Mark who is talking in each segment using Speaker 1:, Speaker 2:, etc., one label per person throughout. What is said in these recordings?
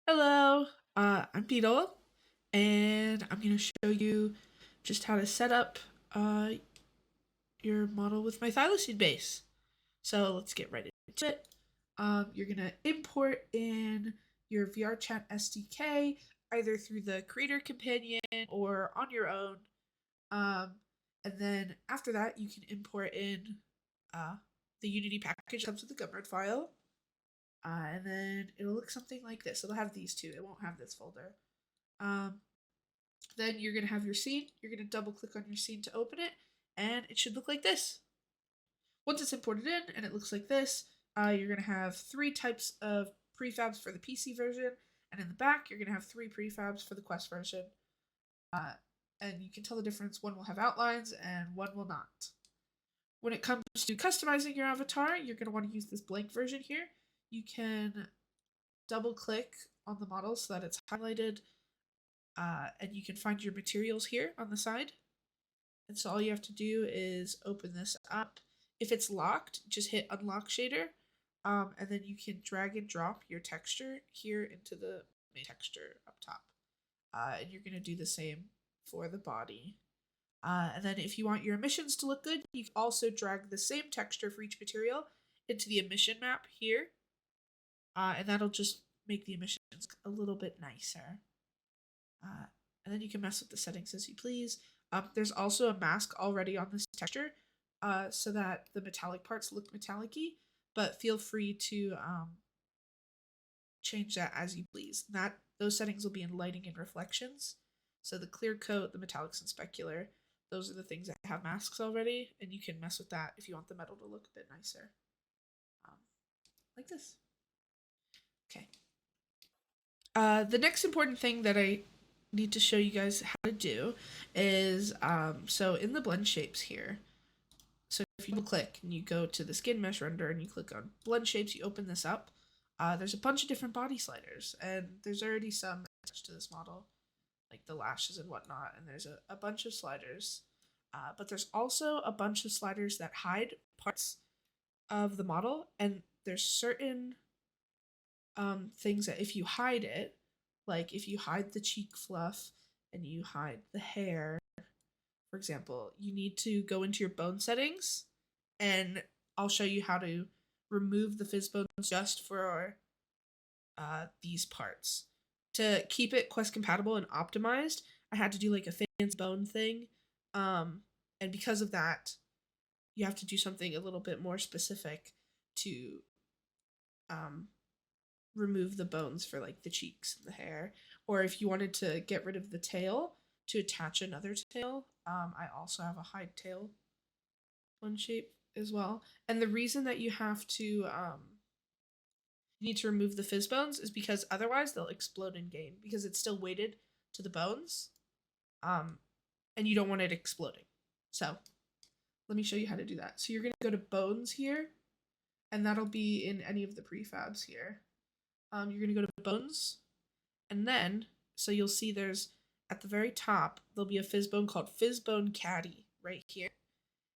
Speaker 1: Hello, I'm Beetle, and I'm going to show you just how to set up uh, your model with my Thylacine base. So let's get right into it. You're going to import in your VRChat SDK either through the Creator Companion or on your own. Um, and then after that, you can import in uh, the Unity package that comes with the Gumroad file. And then it'll look something like this. It'll have these two. It won't have this folder. Um, then you're going to have your scene. You're going to double click on your scene to open it, and it should look like this. Once it's imported in and it looks like this, you're going to have three types of prefabs for the PC version, and in the back, you're going to have three prefabs for the Quest version. Uh, and you can tell the difference. One will have outlines, and one will not. When it comes to customizing your avatar, you're going to want to use this blank version here. You can double click on the model so that it's highlighted, and you can find your materials here on the side. And so all you have to do is open this up. If it's locked, just hit unlock shader, and then you can drag and drop your texture here into the main texture up top. And you're going to do the same for the body. And then if you want your emissions to look good, you can also drag the same texture for each material into the emission map here. And that'll just make the emissions a little bit nicer. And then you can mess with the settings as you please. There's also a mask already on this texture, so that the metallic parts look metallic-y, but feel free to change that as you please. Those settings will be in lighting and reflections. So the clear coat, the metallics, and specular, those are the things that have masks already, and you can mess with that if you want the metal to look a bit nicer. Like this. Okay. The next important thing that I need to show you guys how to do is so in the blend shapes here, so if you click and you go to the skin mesh render and you click on blend shapes, you open this up, there's a bunch of different body sliders, and there's already some attached to this model, like the lashes and whatnot, and there's a bunch of sliders, but there's also a bunch of sliders that hide parts of the model, and there's certain things that if you hide it, like if you hide the cheek fluff and you hide the hair, for example, you need to go into your bone settings, and I'll show you how to remove the fizz bones just for these parts. To keep it quest compatible and optimized, I had to do like a fancy bone thing, and because of that, you have to do something a little bit more specific to um, remove the bones for like the cheeks and the hair. Or if you wanted to get rid of the tail to attach another tail, I also have a hide tail one shape as well. And the reason that you have to need to remove the fizz bones is because otherwise they'll explode in game because it's still weighted to the bones, and you don't want it exploding. So let me show you how to do that. So you're going to go to bones here, and that'll be in any of the prefabs here. You're going to go to bones, and then, so you'll see there's, at the very top, there'll be a fizz bone called Fizzbone Caddy right here.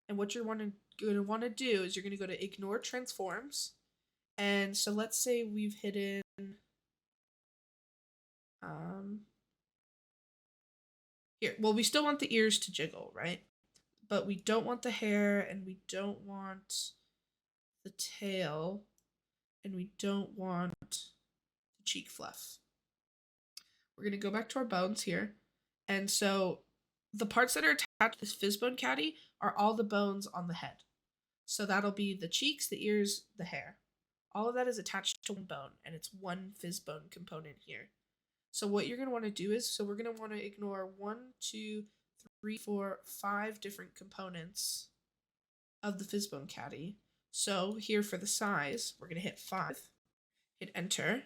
Speaker 1: And what you're going to want to do is you're going to go to ignore transforms. And so let's say we've hidden, here, well, we still want the ears to jiggle, right? But we don't want the hair, and we don't want the tail, and we don't want the cheek fluff. We're going to go back to our bones here. And so the parts that are attached to this fizzbone caddy are all the bones on the head. So that'll be the cheeks, the ears, the hair. All of that is attached to one bone, and it's one fizzbone component here. So what you're going to want to do is, so we're going to want to ignore 1, 2, 3, 4, 5 different components of the fizzbone caddy. So here for the size, we're going to hit 5, hit enter.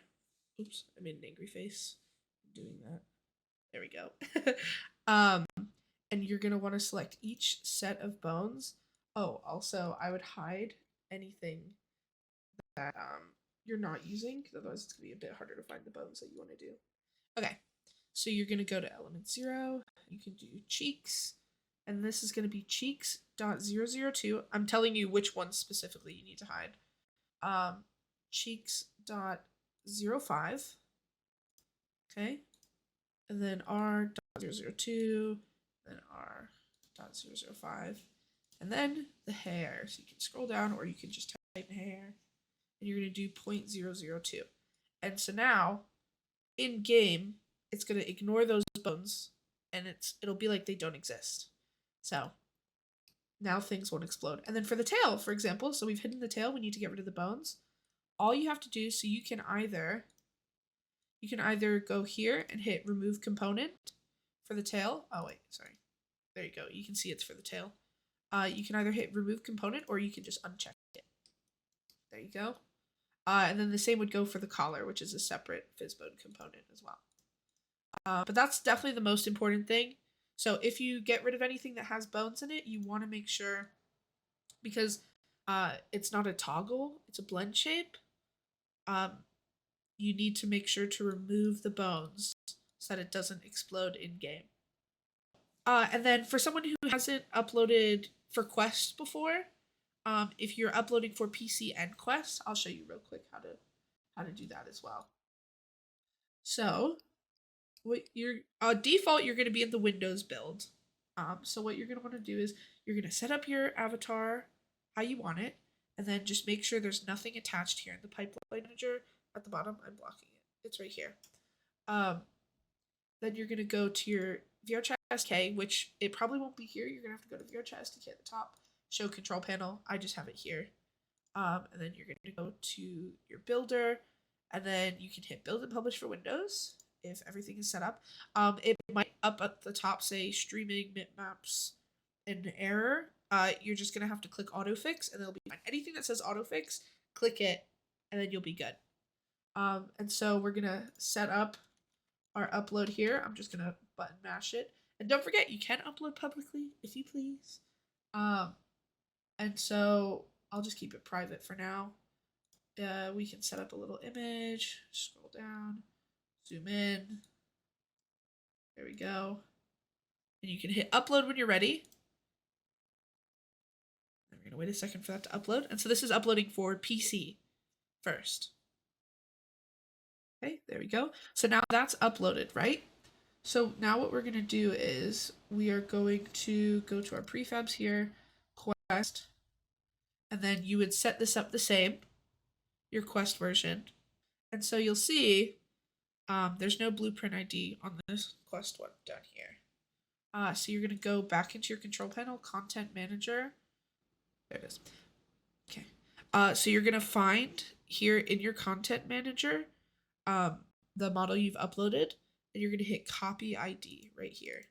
Speaker 1: Oops, I made an angry face doing that. There we go. And you're going to want to select each set of bones. Oh, also, I would hide anything that you're not using, because otherwise it's going to be a bit harder to find the bones that you want to do. Okay, so you're going to go to element 0. You can do cheeks, and this is going to be cheeks.002. I'm telling you which ones specifically you need to hide. Cheeks.05. Okay. And then R.002, then R.005, and then the hair. So you can scroll down or you can just type in hair, and you're going to do 0.002. And so now, in game, it's going to ignore those bones, and it'll be like they don't exist. So now things won't explode. And then for the tail, for example, so we've hidden the tail, we need to get rid of the bones. All you have to do, so you can either go here and hit remove component for the tail. Oh wait, sorry. There you go. You can see it's for the tail. You can either hit remove component or you can just uncheck it. There you go. And then the same would go for the collar, which is a separate fizzbone component as well. But that's definitely the most important thing. So if you get rid of anything that has bones in it, you want to make sure, because it's not a toggle, it's a blend shape. You need to make sure to remove the bones so that it doesn't explode in game. And then for someone who hasn't uploaded for Quest before, if you're uploading for PC and Quest, I'll show you real quick how to do that as well. So, what your default, you're going to be in the Windows build. So what you're going to want to do is you're going to set up your avatar how you want it, and then just make sure there's nothing attached here in the pipeline manager at the bottom. I'm blocking it. It's right here. Then you're going to go to your VRChat SK, which it probably won't be here. You're going to have to go to VRChat SDK at the top, show control panel. I just have it here. And then you're going to go to your builder, and then you can hit build and publish for Windows if everything is set up. It might up at the top say streaming bitmaps an error. You're just going to have to click autofix, and it'll be fine. Anything that says autofix, click it, and then you'll be good. And so we're going to set up our upload here. I'm just going to button mash it. And don't forget, you can upload publicly if you please. And so I'll just keep it private for now. We can set up a little image, scroll down, zoom in. There we go. And you can hit upload when you're ready. And we're going to wait a second for that to upload. And so this is uploading for PC first. Okay, there we go. So now that's uploaded, right? So now what we're going to do is we are going to go to our prefabs here, Quest, and then you would set this up the same, your Quest version. And so you'll see there's no blueprint ID on this Quest one down here. So you're going to go back into your control panel, Content Manager. There it is. Okay. So you're going to find here in your Content Manager the model you've uploaded, and you're going to hit Copy ID right here.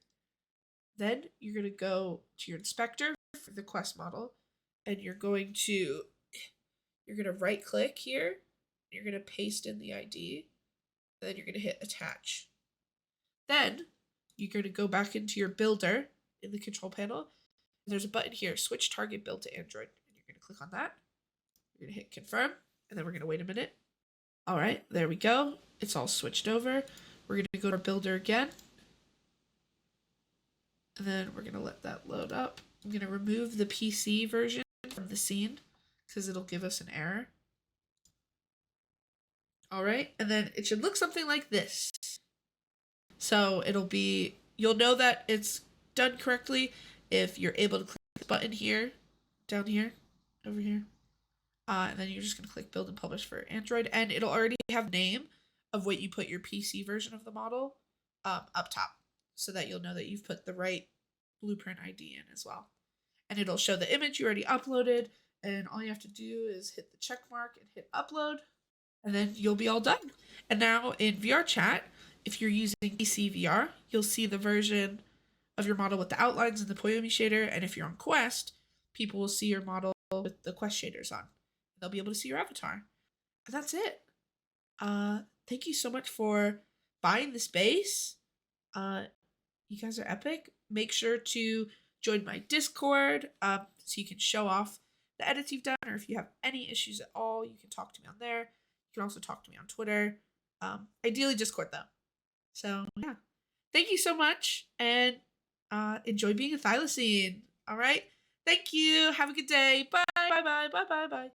Speaker 1: Then you're going to go to your inspector for the Quest model, and you're going to right click here, you're going to paste in the ID, and then you're going to hit attach. Then you're going to go back into your builder in the control panel. There's a button here, switch target build to Android, and you're going to click on that. You're going to hit confirm, and then we're going to wait a minute. All right, there we go. It's all switched over. We're going to go to our builder again. And then we're going to let that load up. I'm going to remove the PC version from the scene because it'll give us an error. All right, and then it should look something like this. So you'll know that it's done correctly if you're able to click the button here, down here, over here. And then you're just going to click build and publish for Android, and it'll already have the name of what you put your PC version of the model up top, so that you'll know that you've put the right blueprint ID in as well. And it'll show the image you already uploaded, and all you have to do is hit the check mark and hit upload, and then you'll be all done. And now in VRChat, if you're using PC VR, you'll see the version of your model with the outlines and the Poyomi shader, and if you're on Quest, people will see your model with the Quest shaders on. They'll be able to see your avatar. And that's it. Thank you so much for buying the space. You guys are epic. Make sure to join my Discord so you can show off the edits you've done, or if you have any issues at all, you can talk to me on there. You can also talk to me on Twitter. Ideally Discord though. So yeah. Thank you so much, and enjoy being a Thylacine. All right. Thank you. Have a good day. Bye. Bye. Bye. Bye. Bye. Bye.